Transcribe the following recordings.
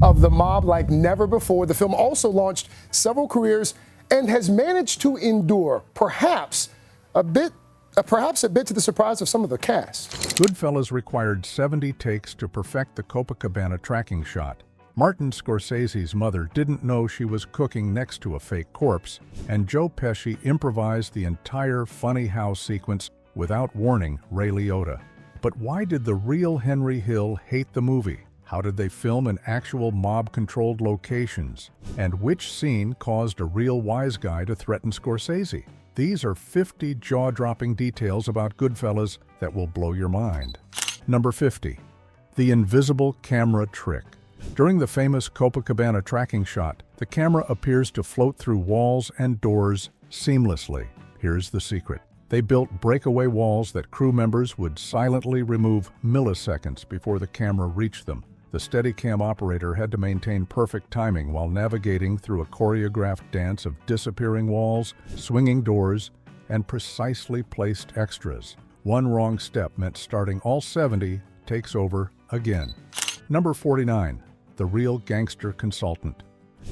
of the mob like never before. The film also launched several careers and has managed to endure, perhaps a bit to the surprise of some of the cast. Goodfellas required 70 takes to perfect the Copacabana tracking shot. Martin Scorsese's mother didn't know she was cooking next to a fake corpse, and Joe Pesci improvised the entire funny house sequence without warning Ray Liotta. But why did the real Henry Hill hate the movie? How did they film in actual mob-controlled locations? And which scene caused a real wise guy to threaten Scorsese? These are 50 jaw-dropping details about Goodfellas that will blow your mind. Number 50. The invisible camera trick. During the famous Copacabana tracking shot, the camera appears to float through walls and doors seamlessly. Here's the secret. They built breakaway walls that crew members would silently remove milliseconds before the camera reached them. The Steadicam operator had to maintain perfect timing while navigating through a choreographed dance of disappearing walls, swinging doors, and precisely placed extras. One wrong step meant starting all 70 takes over again. Number 49. The Real Gangster Consultant.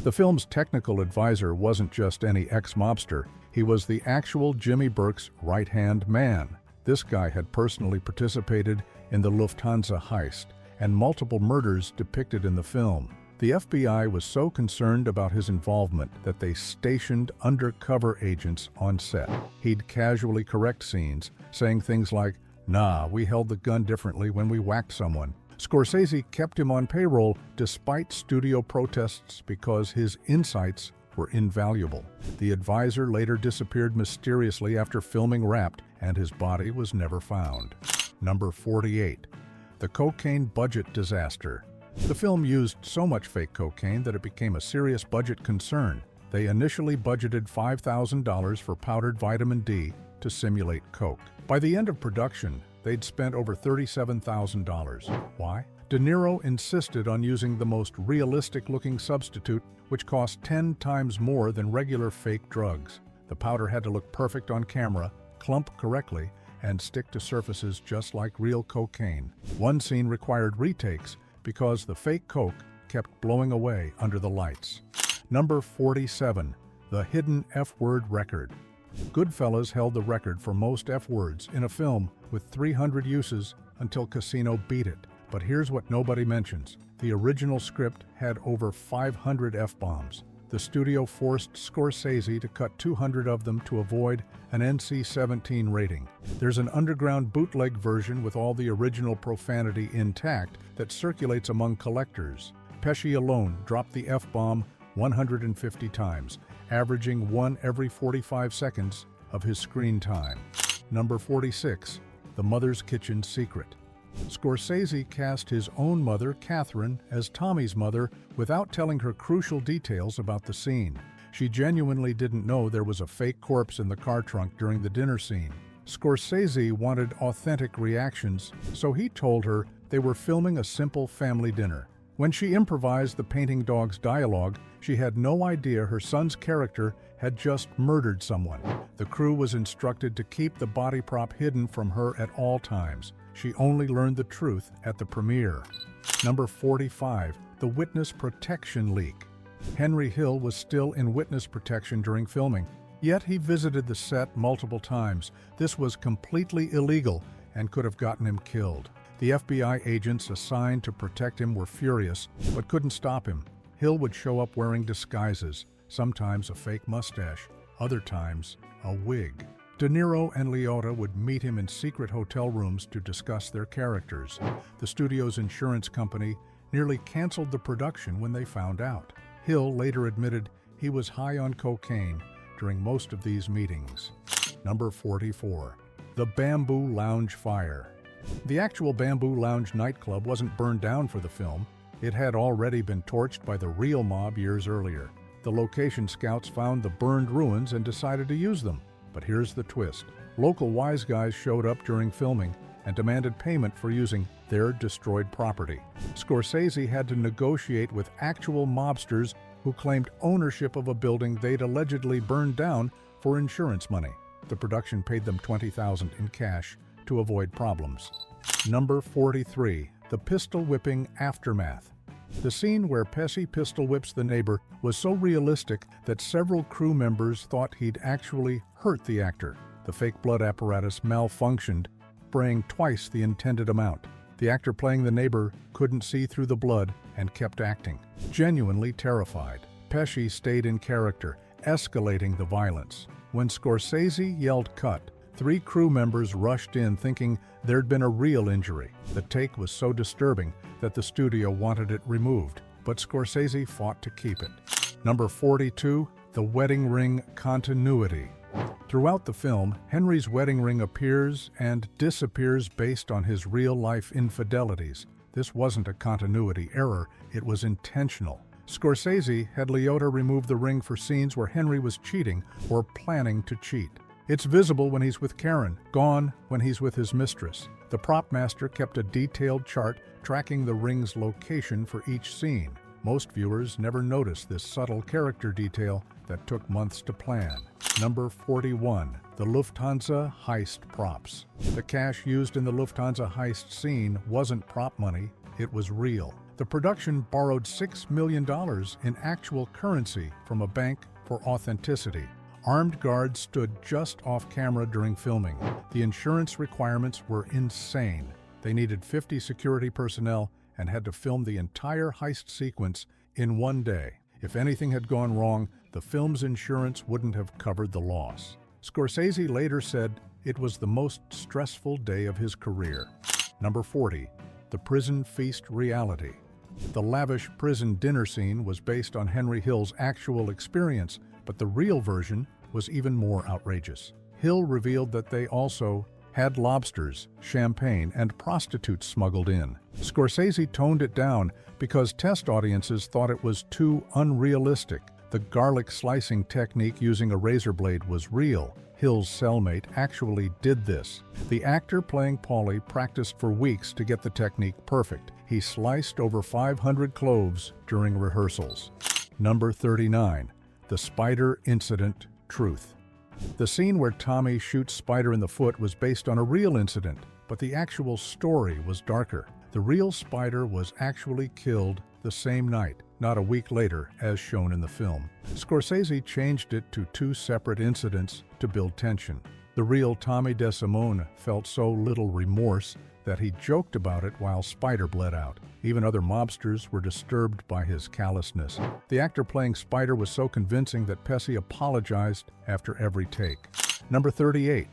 The film's technical advisor wasn't just any ex-mobster. He was the actual Jimmy Burke's right-hand man. This guy had personally participated in the Lufthansa heist and multiple murders depicted in the film. The FBI was so concerned about his involvement that they stationed undercover agents on set. He'd casually correct scenes, saying things like, "Nah, we held the gun differently when we whacked someone." Scorsese kept him on payroll despite studio protests because his insights were invaluable. The advisor later disappeared mysteriously after filming wrapped, and his body was never found. Number 48. The Cocaine Budget Disaster. The film used so much fake cocaine that it became a serious budget concern. They initially budgeted $5,000 for powdered vitamin D to simulate coke. By the end of production, they'd spent over $37,000. Why? De Niro insisted on using the most realistic-looking substitute, which cost 10 times more than regular fake drugs. The powder had to look perfect on camera, clump correctly, and stick to surfaces just like real cocaine. One scene required retakes because the fake coke kept blowing away under the lights. Number 47. The Hidden F-Word Record. Goodfellas held the record for most F-words in a film with 300 uses until Casino beat it. But here's what nobody mentions. The original script had over 500 F-bombs. The studio forced Scorsese to cut 200 of them to avoid an NC-17 rating. There's an underground bootleg version with all the original profanity intact that circulates among collectors. Pesci alone dropped the F-bomb 150 times, averaging one every 45 seconds of his screen time. Number 46. The Mother's Kitchen Secret. Scorsese cast his own mother, Catherine, as Tommy's mother without telling her crucial details about the scene. She genuinely didn't know there was a fake corpse in the car trunk during the dinner scene. Scorsese wanted authentic reactions, so he told her they were filming a simple family dinner. When she improvised the painting dog's dialogue, she had no idea her son's character had just murdered someone. The crew was instructed to keep the body prop hidden from her at all times. She only learned the truth at the premiere. Number 45. The Witness Protection Leak. Henry Hill was still in witness protection during filming, yet he visited the set multiple times. This was completely illegal and could have gotten him killed. The FBI agents assigned to protect him were furious, but couldn't stop him. Hill would show up wearing disguises, sometimes a fake mustache, other times a wig. De Niro and Liotta would meet him in secret hotel rooms to discuss their characters. The studio's insurance company nearly canceled the production when they found out. Hill later admitted he was high on cocaine during most of these meetings. Number 44. The Bamboo Lounge Fire. The actual Bamboo Lounge nightclub wasn't burned down for the film. It had already been torched by the real mob years earlier. The location scouts found the burned ruins and decided to use them. But here's the twist. Local wise guys showed up during filming and demanded payment for using their destroyed property. Scorsese had to negotiate with actual mobsters who claimed ownership of a building they'd allegedly burned down for insurance money. The production paid them $20,000 in cash to avoid problems. Number 43. The Pistol Whipping Aftermath. The scene where Pesci pistol whips the neighbor was so realistic that several crew members thought he'd actually hurt the actor. The fake blood apparatus malfunctioned, spraying twice the intended amount. The actor playing the neighbor couldn't see through the blood and kept acting. Genuinely terrified, Pesci stayed in character, escalating the violence. When Scorsese yelled cut, 3 crew members rushed in thinking there'd been a real injury. The take was so disturbing that the studio wanted it removed, but Scorsese fought to keep it. Number 42, the wedding ring continuity. Throughout the film, Henry's wedding ring appears and disappears based on his real-life infidelities. This wasn't a continuity error, it was intentional. Scorsese had Liotta remove the ring for scenes where Henry was cheating or planning to cheat. It's visible when he's with Karen, gone when he's with his mistress. The prop master kept a detailed chart tracking the ring's location for each scene. Most viewers never noticed this subtle character detail that took months to plan. Number 41. The Lufthansa heist props. The cash used in the Lufthansa heist scene wasn't prop money, it was real. The production borrowed $6 million in actual currency from a bank for authenticity. Armed guards stood just off camera during filming. The insurance requirements were insane. They needed 50 security personnel and had to film the entire heist sequence in one day. If anything had gone wrong, the film's insurance wouldn't have covered the loss. Scorsese later said it was the most stressful day of his career. Number 40. The prison feast reality. The lavish prison dinner scene was based on Henry Hill's actual experience, but the real version was even more outrageous. Hill revealed that they also had lobsters, champagne, and prostitutes smuggled in. Scorsese toned it down because test audiences thought it was too unrealistic. The garlic slicing technique using a razor blade was real. Hill's cellmate actually did this. The actor playing Paulie practiced for weeks to get the technique perfect. He sliced over 500 cloves during rehearsals. Number 39. The Spider Incident Truth. The scene where Tommy shoots Spider in the foot was based on a real incident, but the actual story was darker. The real Spider was actually killed the same night, not a week later, as shown in the film. Scorsese changed it to 2 separate incidents to build tension. The real Tommy DeSimone felt so little remorse that he joked about it while Spider bled out. Even other mobsters were disturbed by his callousness. The actor playing Spider was so convincing that Pesci apologized after every take. Number 38.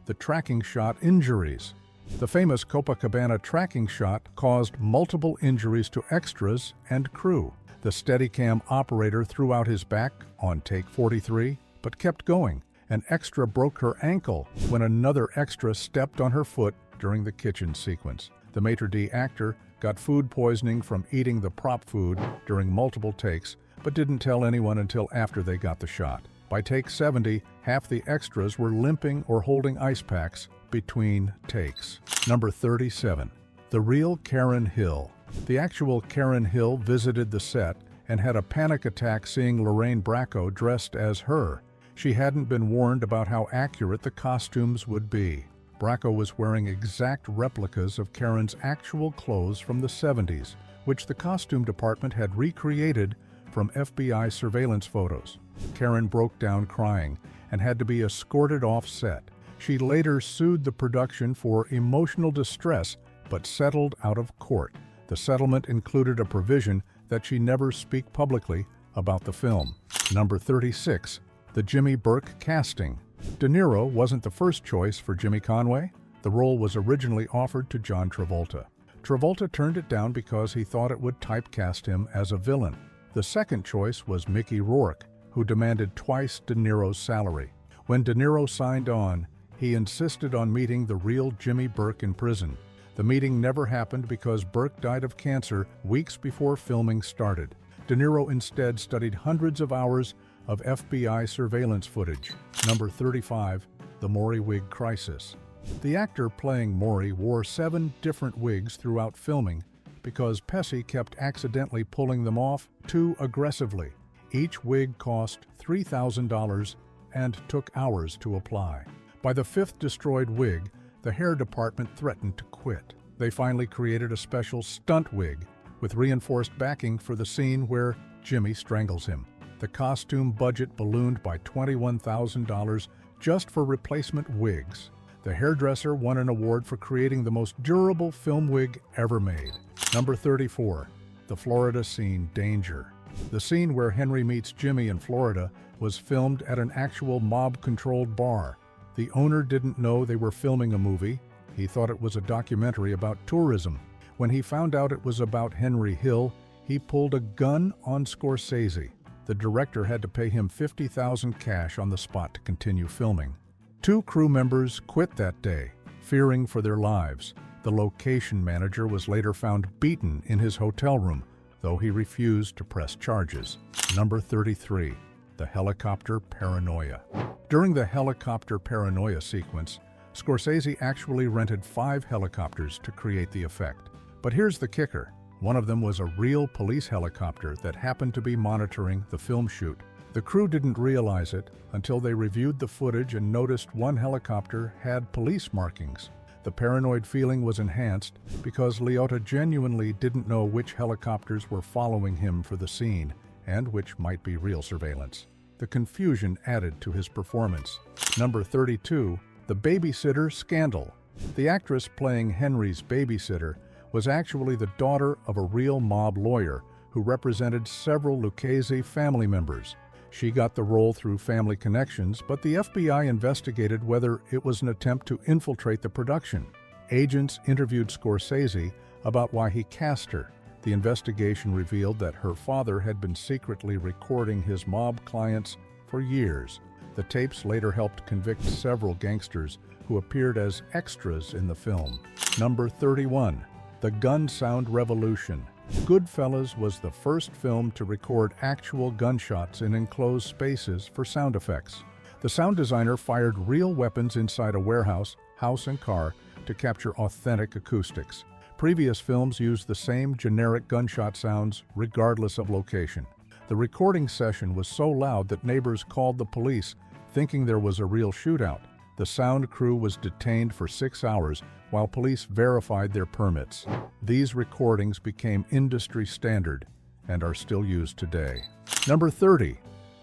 The tracking shot injuries. The famous Copacabana tracking shot caused multiple injuries to extras and crew. The Steadicam operator threw out his back on take 43, but kept going. An extra broke her ankle when another extra stepped on her foot during the kitchen sequence. The maitre d' actor got food poisoning from eating the prop food during multiple takes, but didn't tell anyone until after they got the shot. By take 70, half the extras were limping or holding ice packs between takes. Number 37. The real Karen Hill. The actual Karen Hill visited the set and had a panic attack seeing Lorraine Bracco dressed as her. She hadn't been warned about how accurate the costumes would be. Bracco was wearing exact replicas of Karen's actual clothes from the 70s, which the costume department had recreated from FBI surveillance photos. Karen broke down crying and had to be escorted off set. She later sued the production for emotional distress, but settled out of court. The settlement included a provision that she never speak publicly about the film. Number 36. The Jimmy Burke casting. De Niro wasn't the first choice for Jimmy Conway. The role was originally offered to John Travolta. Travolta turned it down because he thought it would typecast him as a villain. The second choice was Mickey Rourke, who demanded twice De Niro's salary. When De Niro signed on, he insisted on meeting the real Jimmy Burke in prison. The meeting never happened because Burke died of cancer weeks before filming started. De Niro instead studied hundreds of hours of FBI surveillance footage. Number 35. The Maury wig crisis. The actor playing Maury wore 7 different wigs throughout filming because Pesci kept accidentally pulling them off too aggressively. Each wig cost $3,000 and took hours to apply. By the 5th destroyed wig, the hair department threatened to quit. They finally created a special stunt wig, with reinforced backing for the scene where Jimmy strangles him. The costume budget ballooned by $21,000 just for replacement wigs. The hairdresser won an award for creating the most durable film wig ever made. Number 34. The Florida scene, Danger. The scene where Henry meets Jimmy in Florida was filmed at an actual mob-controlled bar. The owner didn't know they were filming a movie. He thought it was a documentary about tourism. When he found out it was about Henry Hill, he pulled a gun on Scorsese. The director had to pay him $50,000 cash on the spot to continue filming. 2 crew members quit that day, fearing for their lives. The location manager was later found beaten in his hotel room, though he refused to press charges. Number 33. The helicopter paranoia. During the helicopter paranoia sequence, Scorsese actually rented 5 helicopters to create the effect. But here's the kicker. One of them was a real police helicopter that happened to be monitoring the film shoot. The crew didn't realize it until they reviewed the footage and noticed one helicopter had police markings. The paranoid feeling was enhanced because Liotta genuinely didn't know which helicopters were following him for the scene and which might be real surveillance. The confusion added to his performance. Number 32. The babysitter scandal. The actress playing Henry's babysitter was actually the daughter of a real mob lawyer who represented several Lucchese family members. She got the role through family connections, but the FBI investigated whether it was an attempt to infiltrate the production. Agents interviewed Scorsese about why he cast her. The investigation revealed that her father had been secretly recording his mob clients for years. The tapes later helped convict several gangsters who appeared as extras in the film. Number 31. The gun sound revolution. Goodfellas was the first film to record actual gunshots in enclosed spaces for sound effects. The sound designer fired real weapons inside a warehouse, house, and car to capture authentic acoustics. Previous films used the same generic gunshot sounds regardless of location. The recording session was so loud that neighbors called the police, thinking there was a real shootout. The sound crew was detained for 6 hours while police verified their permits. These recordings became industry standard and are still used today. Number 30.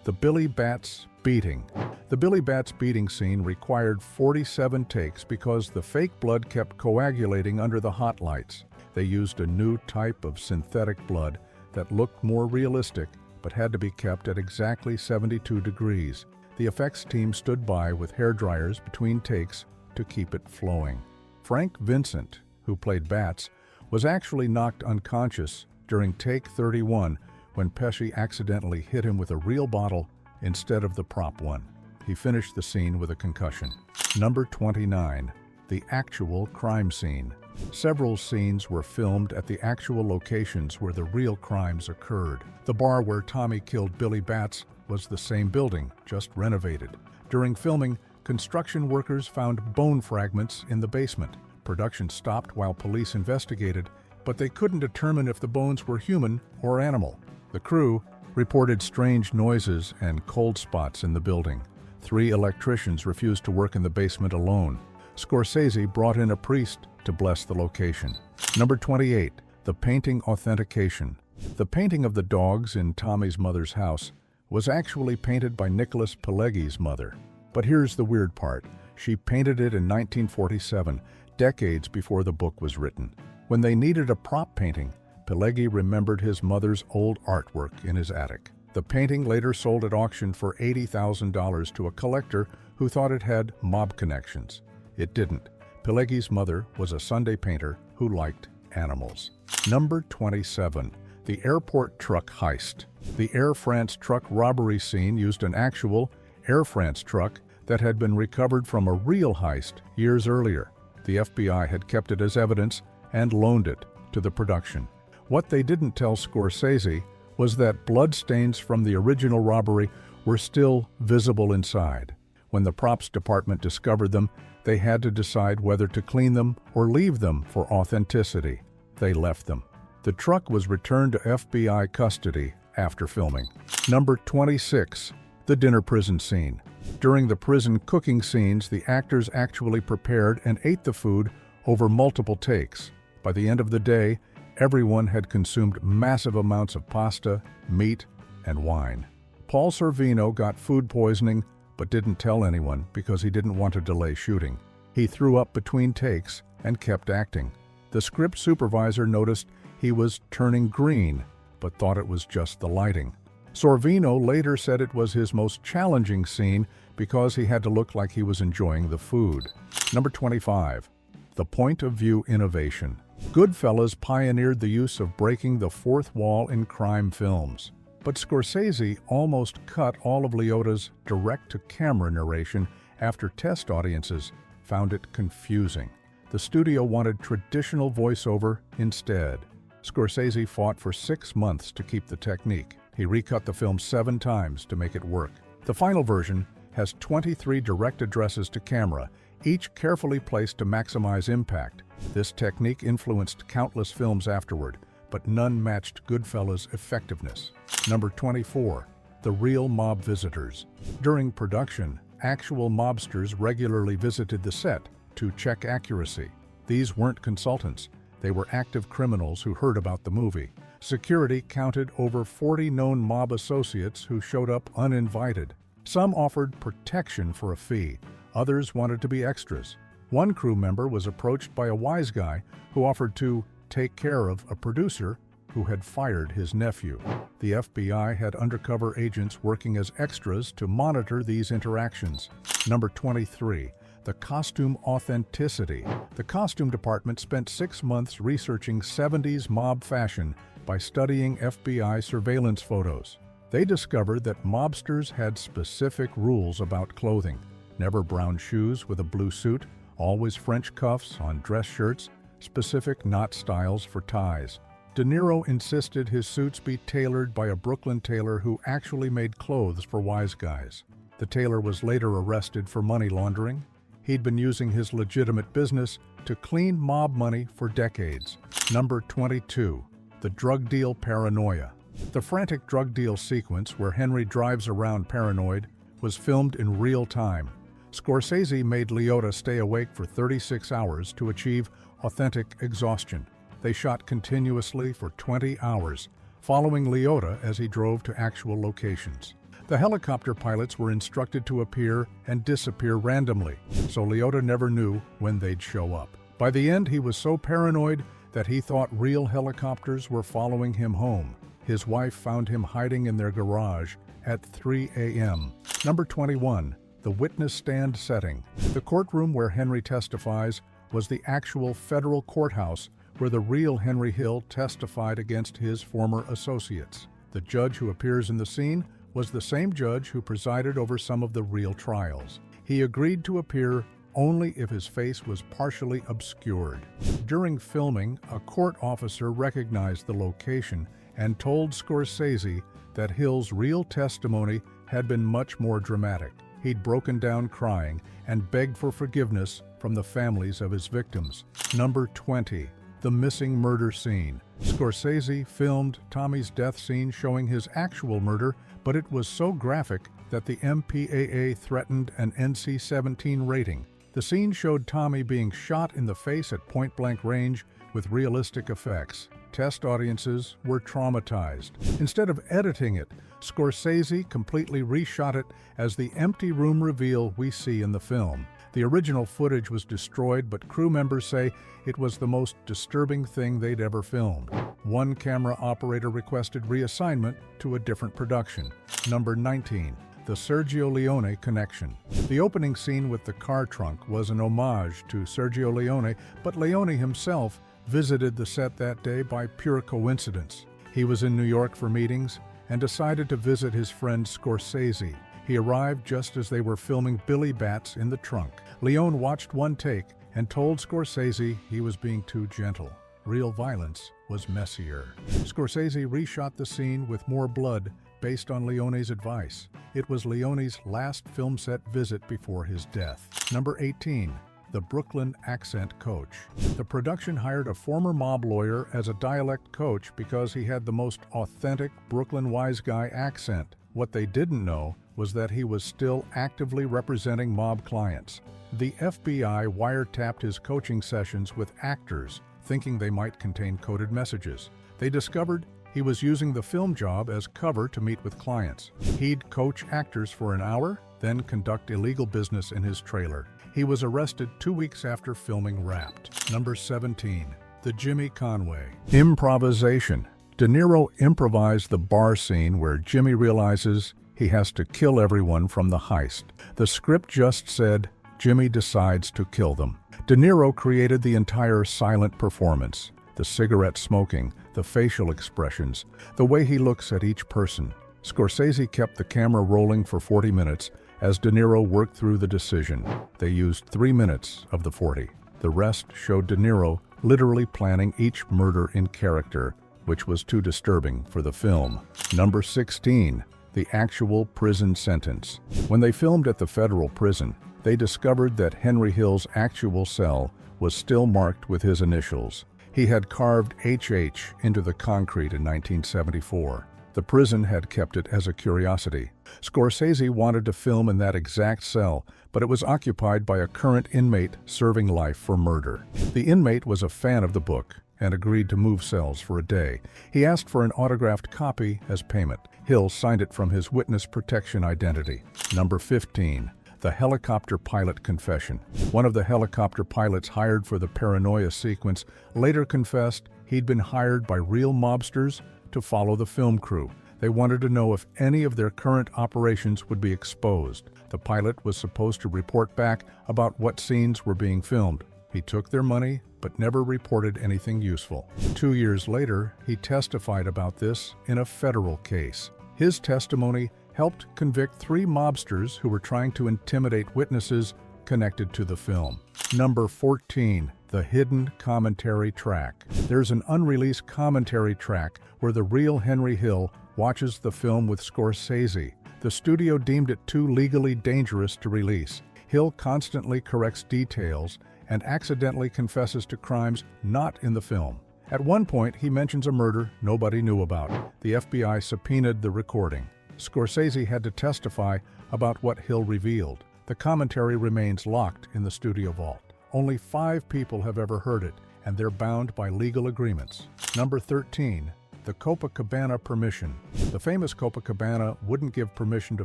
The Billy Bats beating. The Billy Bats beating scene required 47 takes because the fake blood kept coagulating under the hot lights. They used a new type of synthetic blood that looked more realistic but had to be kept at exactly 72 degrees. The effects team stood by with hair dryers between takes to keep it flowing. Frank Vincent, who played Bats, was actually knocked unconscious during take 31 when Pesci accidentally hit him with a real bottle instead of the prop one. He finished the scene with a concussion. Number 29. The actual crime scene. Several scenes were filmed at the actual locations where the real crimes occurred. The bar where Tommy killed Billy Bats was the same building, just renovated. During filming, construction workers found bone fragments in the basement. Production stopped while police investigated, but they couldn't determine if the bones were human or animal. The crew reported strange noises and cold spots in the building. 3 electricians refused to work in the basement alone. Scorsese brought in a priest to bless the location. Number 28. The painting authentication. The painting of the dogs in Tommy's mother's house was actually painted by Nicholas Pileggi's mother. But here's the weird part. She painted it in 1947, decades before the book was written. When they needed a prop painting, Pileggi remembered his mother's old artwork in his attic. The painting later sold at auction for $80,000 to a collector who thought it had mob connections. It didn't. Pileggi's mother was a Sunday painter who liked animals. Number 27. The airport truck heist. The Air France truck robbery scene used an actual Air France truck that had been recovered from a real heist years earlier. The FBI had kept it as evidence and loaned it to the production. What they didn't tell Scorsese was that bloodstains from the original robbery were still visible inside. When the props department discovered them, they had to decide whether to clean them or leave them for authenticity. They left them. The truck was returned to FBI custody after filming. Number 26. The dinner prison scene. During the prison cooking scenes, the actors actually prepared and ate the food over multiple takes. By the end of the day, Everyone had consumed massive amounts of pasta, meat, and wine. Paul Sorvino got food poisoning but didn't tell anyone because he didn't want to delay shooting. He threw up between takes and kept acting. The script supervisor noticed he was turning green but thought it was just the lighting. Sorvino later said it was his most challenging scene because he had to look like he was enjoying the food. Number 25. The point of view innovation. Goodfellas pioneered the use of breaking the fourth wall in crime films. But Scorsese almost cut all of Liotta's direct-to-camera narration after test audiences found it confusing. The studio wanted traditional voiceover instead. Scorsese fought for 6 months to keep the technique. He recut the film 7 times to make it work. The final version has 23 direct addresses to camera, each carefully placed to maximize impact. This technique influenced countless films afterward, but none matched Goodfellas' effectiveness. Number 24. The real mob visitors. During production, actual mobsters regularly visited the set to check accuracy. These weren't consultants. They were active criminals who heard about the movie. Security counted over 40 known mob associates who showed up uninvited. Some offered protection for a fee. Others wanted to be extras. One crew member was approached by a wise guy who offered to take care of a producer who had fired his nephew. The FBI had undercover agents working as extras to monitor these interactions. Number 23. The costume authenticity. The costume department spent 6 months researching 70s mob fashion by studying FBI surveillance photos. They discovered that mobsters had specific rules about clothing. Never brown shoes with a blue suit, always French cuffs on dress shirts, specific knot styles for ties. De Niro insisted his suits be tailored by a Brooklyn tailor who actually made clothes for wise guys. The tailor was later arrested for money laundering. He'd been using his legitimate business to clean mob money for decades. Number 22. The drug deal paranoia. The frantic drug deal sequence where Henry drives around paranoid was filmed in real time. Scorsese made Liotta stay awake for 36 hours to achieve authentic exhaustion. They shot continuously for 20 hours, following Liotta as he drove to actual locations. The helicopter pilots were instructed to appear and disappear randomly, so Liotta never knew when they'd show up. By the end, he was so paranoid that he thought real helicopters were following him home. His wife found him hiding in their garage at 3 a.m. Number 21. The witness stand setting. The courtroom where Henry testifies was the actual federal courthouse where the real Henry Hill testified against his former associates. The judge who appears in the scene was the same judge who presided over some of the real trials. He agreed to appear only if his face was partially obscured. During filming, a court officer recognized the location and told Scorsese that Hill's real testimony had been much more dramatic. He'd broken down crying and begged for forgiveness from the families of his victims. Number 20. The missing murder scene. Scorsese filmed Tommy's death scene showing his actual murder, but it was so graphic that the MPAA threatened an NC-17 rating. The scene showed Tommy being shot in the face at point-blank range with realistic effects. Test audiences were traumatized. Instead of editing it, Scorsese completely reshot it as the empty room reveal we see in the film. The original footage was destroyed, but crew members say it was the most disturbing thing they'd ever filmed. One camera operator requested reassignment to a different production. Number 19. The Sergio Leone connection. The opening scene with the car trunk was an homage to Sergio Leone, but Leone himself visited the set that day by pure coincidence. He was in New York for meetings and decided to visit his friend Scorsese. He arrived just as they were filming Billy Bats in the trunk. Leone watched one take and told Scorsese he was being too gentle. Real violence was messier. Scorsese reshot the scene with more blood based on Leone's advice. It was Leone's last film set visit before his death. Number 18. The Brooklyn accent coach. The production hired a former mob lawyer as a dialect coach because he had the most authentic Brooklyn wise guy accent. What they didn't know was that he was still actively representing mob clients. The FBI wiretapped his coaching sessions with actors, thinking they might contain coded messages. They discovered he was using the film job as cover to meet with clients. He'd coach actors for an hour, then conduct illegal business in his trailer. He was arrested 2 weeks after filming Wrapped. Number 17. The Jimmy Conway. Improvisation. De Niro improvised the bar scene where Jimmy realizes he has to kill everyone from the heist. The script just said, Jimmy decides to kill them. De Niro created the entire silent performance. The cigarette smoking, the facial expressions, the way he looks at each person. Scorsese kept the camera rolling for 40 minutes as De Niro worked through the decision. They used 3 minutes of the 40. The rest showed De Niro literally planning each murder in character, which was too disturbing for the film. Number 16. The actual prison sentence. When they filmed at the federal prison, they discovered that Henry Hill's actual cell was still marked with his initials. He had carved HH into the concrete in 1974. The prison had kept it as a curiosity. Scorsese wanted to film in that exact cell, but it was occupied by a current inmate serving life for murder. The inmate was a fan of the book and agreed to move cells for a day. He asked for an autographed copy as payment. Hill signed it from his witness protection identity. Number 15. The helicopter pilot confession. One of the helicopter pilots hired for the paranoia sequence later confessed he'd been hired by real mobsters to follow the film crew. They wanted to know if any of their current operations would be exposed. The pilot was supposed to report back about what scenes were being filmed. He took their money, but never reported anything useful. 2 years later, he testified about this in a federal case. His testimony helped convict 3 mobsters who were trying to intimidate witnesses connected to the film. Number 14. The hidden commentary track. There's an unreleased commentary track where the real Henry Hill watches the film with Scorsese. The studio deemed it too legally dangerous to release. Hill constantly corrects details and accidentally confesses to crimes not in the film. At one point, he mentions a murder nobody knew about. The FBI subpoenaed the recording. Scorsese had to testify about what Hill revealed. The commentary remains locked in the studio vault. Only 5 people have ever heard it, and they're bound by legal agreements. Number 13. The Copacabana permission. The famous Copacabana wouldn't give permission to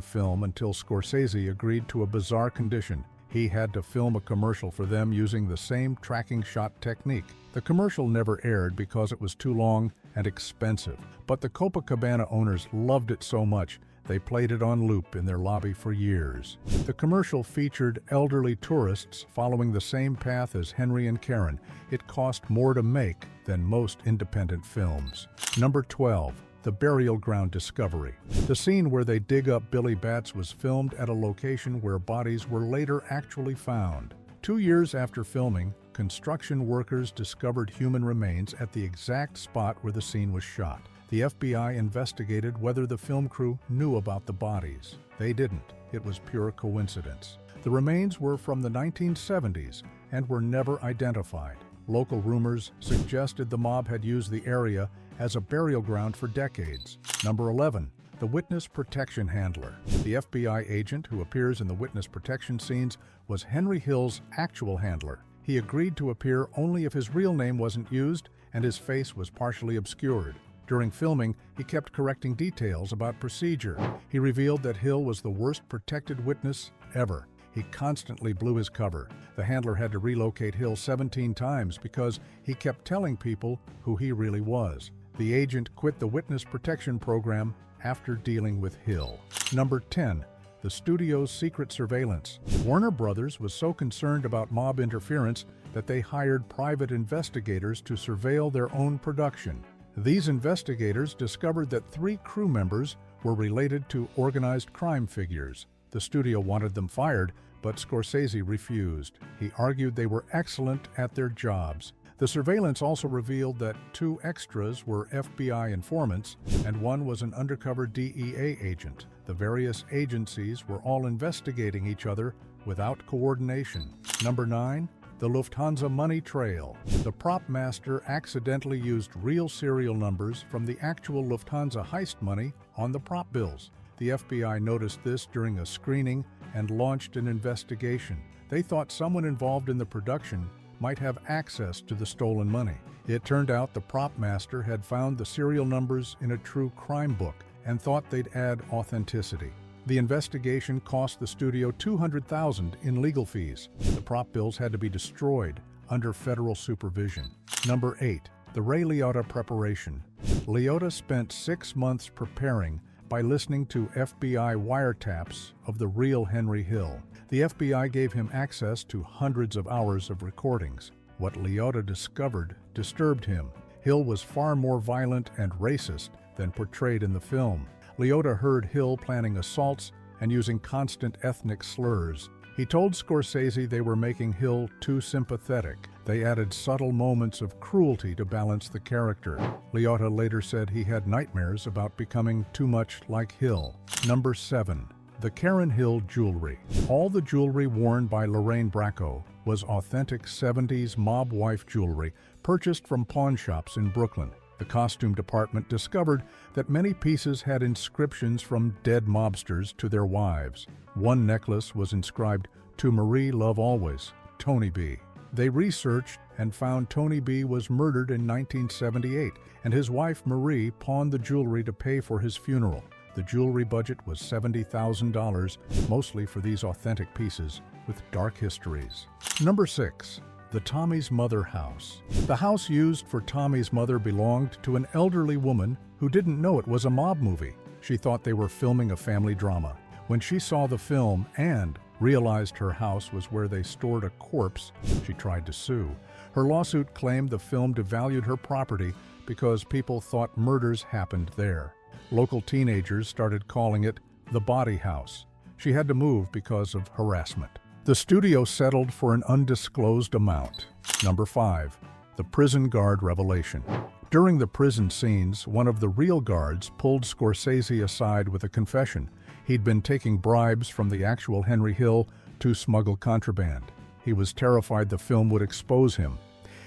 film until Scorsese agreed to a bizarre condition. He had to film a commercial for them using the same tracking shot technique. The commercial never aired because it was too long and expensive, but the Copacabana owners loved it so much they played it on loop in their lobby for years. The commercial featured elderly tourists following the same path as Henry and Karen. It cost more to make than most independent films. Number 12. The burial ground discovery. The scene where they dig up Billy Batts was filmed at a location where bodies were later actually found. 2 years after filming, construction workers discovered human remains at the exact spot where the scene was shot. The FBI investigated whether the film crew knew about the bodies. They didn't. It was pure coincidence. The remains were from the 1970s and were never identified. Local rumors suggested the mob had used the area as a burial ground for decades. Number 11. The witness protection handler. The FBI agent who appears in the witness protection scenes was Henry Hill's actual handler. He agreed to appear only if his real name wasn't used and his face was partially obscured. During filming, he kept correcting details about procedure. He revealed that Hill was the worst protected witness ever. He constantly blew his cover. The handler had to relocate Hill 17 times because he kept telling people who he really was. The agent quit the witness protection program after dealing with Hill. Number 10. The studio's secret surveillance. Warner Brothers was so concerned about mob interference that they hired private investigators to surveil their own production. These investigators discovered that 3 crew members were related to organized crime figures. The studio wanted them fired, but Scorsese refused. He argued they were excellent at their jobs. The surveillance also revealed that 2 extras were FBI informants, and 1 was an undercover DEA agent. The various agencies were all investigating each other without coordination. Number 9. The Lufthansa money trail. The prop master accidentally used real serial numbers from the actual Lufthansa heist money on the prop bills. The FBI noticed this during a screening and launched an investigation. They thought someone involved in the production might have access to the stolen money. It turned out the prop master had found the serial numbers in a true crime book and thought they'd add authenticity. The investigation cost the studio $200,000 in legal fees. The prop bills had to be destroyed under federal supervision. Number 8. The Ray Liotta preparation. Liotta spent 6 months preparing by listening to FBI wiretaps of the real Henry Hill. The FBI gave him access to hundreds of hours of recordings. What Liotta discovered disturbed him. Hill was far more violent and racist than portrayed in the film. Liotta heard Hill planning assaults and using constant ethnic slurs. He told Scorsese they were making Hill too sympathetic. They added subtle moments of cruelty to balance the character. Liotta later said he had nightmares about becoming too much like Hill. Number 7. The Karen Hill jewelry. All the jewelry worn by Lorraine Bracco was authentic 70s mob wife jewelry purchased from pawn shops in Brooklyn. The costume department discovered that many pieces had inscriptions from dead mobsters to their wives. One necklace was inscribed, "To Marie Love Always, Tony B." They researched and found Tony B was murdered in 1978, and his wife Marie pawned the jewelry to pay for his funeral. The jewelry budget was $70,000, mostly for these authentic pieces with dark histories. Number 6. The Tommy's Mother house. The house used for Tommy's mother belonged to an elderly woman who didn't know it was a mob movie. She thought they were filming a family drama. When she saw the film and realized her house was where they stored a corpse, she tried to sue. Her lawsuit claimed the film devalued her property because people thought murders happened there. Local teenagers started calling it the Body House. She had to move because of harassment. The studio settled for an undisclosed amount. Number 5. The prison guard revelation. During the prison scenes, one of the real guards pulled Scorsese aside with a confession. He'd been taking bribes from the actual Henry Hill to smuggle contraband. He was terrified the film would expose him.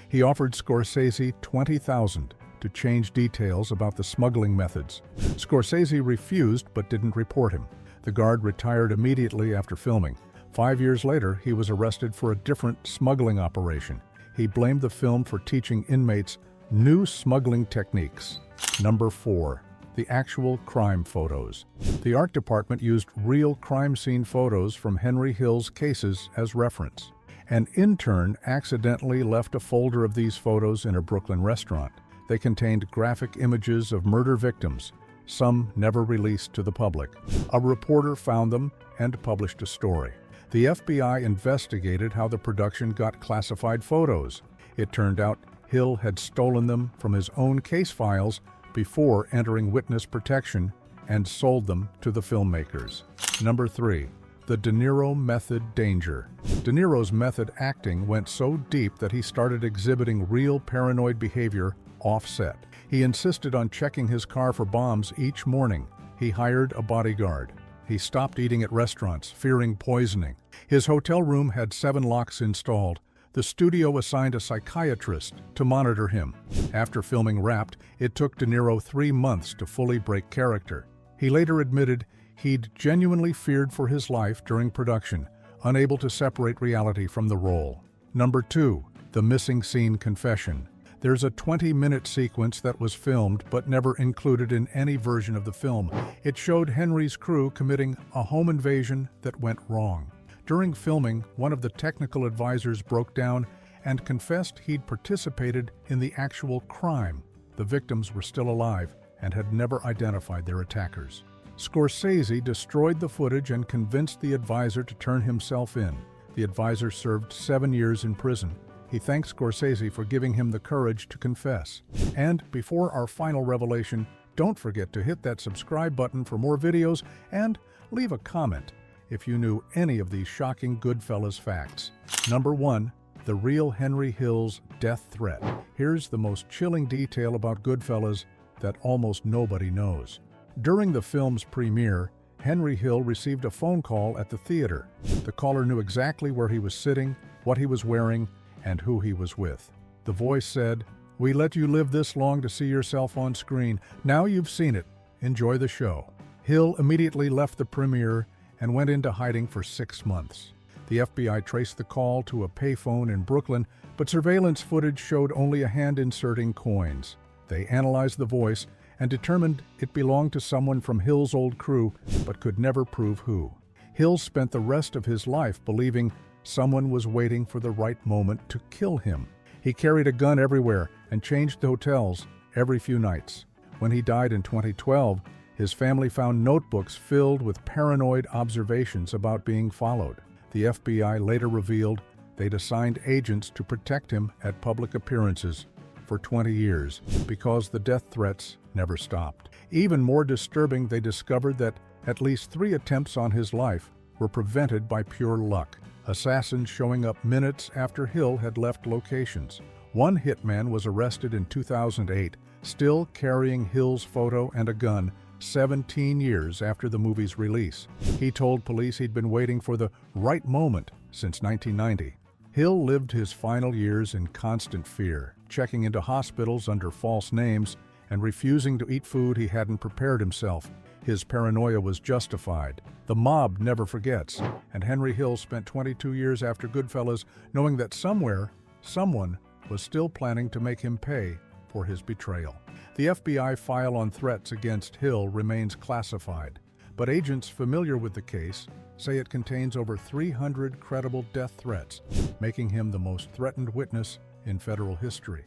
He offered Scorsese $20,000 to change details about the smuggling methods. Scorsese refused but didn't report him. The guard retired immediately after filming. 5 years later, he was arrested for a different smuggling operation. He blamed the film for teaching inmates new smuggling techniques. Number 4. The actual crime photos. The art department used real crime scene photos from Henry Hill's cases as reference. An intern accidentally left a folder of these photos in a Brooklyn restaurant. They contained graphic images of murder victims, some never released to the public. A reporter found them and published a story. The FBI investigated how the production got classified photos. It turned out Hill had stolen them from his own case files before entering witness protection and sold them to the filmmakers. Number 3. The De Niro method danger. De Niro's method acting went so deep that he started exhibiting real paranoid behavior off-set. He insisted on checking his car for bombs each morning. He hired a bodyguard. He stopped eating at restaurants, fearing poisoning. His hotel room had 7 locks installed. The studio assigned a psychiatrist to monitor him. After filming Wrapped, it took De Niro 3 months to fully break character. He later admitted he'd genuinely feared for his life during production, unable to separate reality from the role. Number 2. The missing scene confession. There's a 20-minute sequence that was filmed but never included in any version of the film. It showed Henry's crew committing a home invasion that went wrong. During filming, one of the technical advisors broke down and confessed he'd participated in the actual crime. The victims were still alive and had never identified their attackers. Scorsese destroyed the footage and convinced the advisor to turn himself in. The advisor served 7 years in prison. He thanked Scorsese for giving him the courage to confess. And before our final revelation, don't forget to hit that subscribe button for more videos and leave a comment if you knew any of these shocking Goodfellas facts. Number 1. The real Henry Hill's death threat. Here's the most chilling detail about Goodfellas that almost nobody knows. During the film's premiere, Henry Hill received a phone call at the theater. The caller knew exactly where he was sitting, what he was wearing, and who he was with. The voice said, "We let you live this long to see yourself on screen. Now you've seen it. Enjoy the show." Hill immediately left the premiere and went into hiding for 6 months. The FBI traced the call to a payphone in Brooklyn, but surveillance footage showed only a hand inserting coins. They analyzed the voice and determined it belonged to someone from Hill's old crew, but could never prove who. Hill spent the rest of his life believing someone was waiting for the right moment to kill him. He carried a gun everywhere and changed hotels every few nights. When he died in 2012, his family found notebooks filled with paranoid observations about being followed. The FBI later revealed they'd assigned agents to protect him at public appearances for 20 years because the death threats never stopped. Even more disturbing, they discovered that at least 3 attempts on his life were prevented by pure luck, assassins showing up minutes after Hill had left locations. One hitman was arrested in 2008, still carrying Hill's photo and a gun 17 years after the movie's release. He told police he'd been waiting for the right moment since 1990. Hill lived his final years in constant fear, checking into hospitals under false names and refusing to eat food he hadn't prepared himself. His paranoia was justified. The mob never forgets, and Henry Hill spent 22 years after Goodfellas knowing that somewhere, someone was still planning to make him pay for his betrayal. The FBI file on threats against Hill remains classified, but agents familiar with the case say it contains over 300 credible death threats, making him the most threatened witness in federal history.